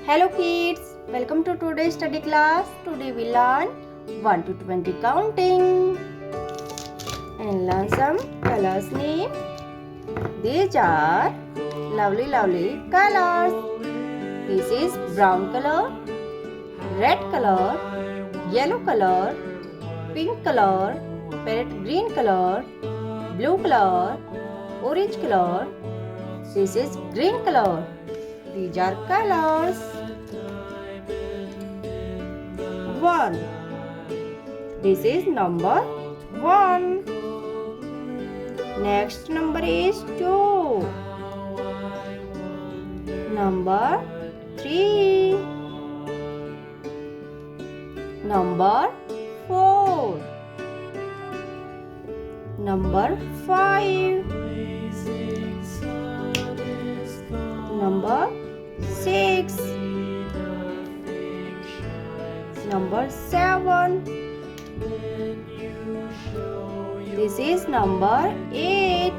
Hello kids, welcome to today's study class. Today we learn 1 to 20 counting and learn some colors name. These are lovely colors. This is brown color, red color, yellow color, pink color, parrot green color, blue color, orange color. This is green color. These are colors. 1. This is number 1. Next number is 2. Number 3. Number 4. Number 5. Number 6. Number 7. This is number 8.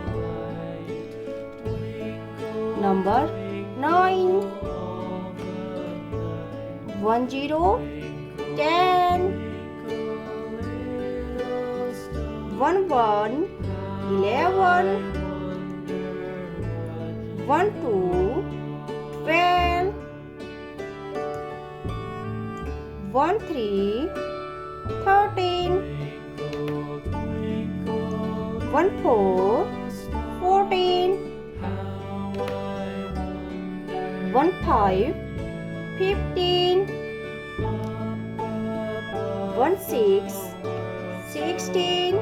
Number 9. 1 0 10. 1 1 11. 1 2 12. 1 3 13. 1 4 14. 1 5 15. 1 6 16.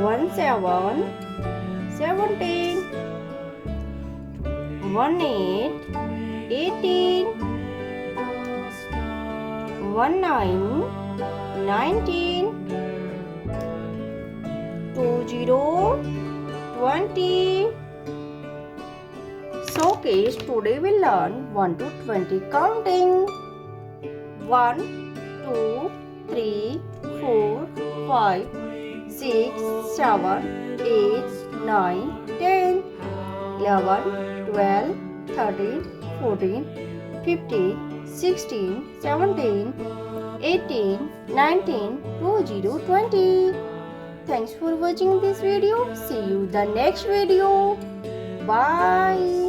1 7 17. 1 8 18. 1 9 19. 2 0 20. So kids, today we learn 1 to 20 counting. 1 2 3 4 5 6 7 8 9 10 11 12 13 14 15 16 17 18 19 20 20. Thanks for watching this video. See you the next video. Bye.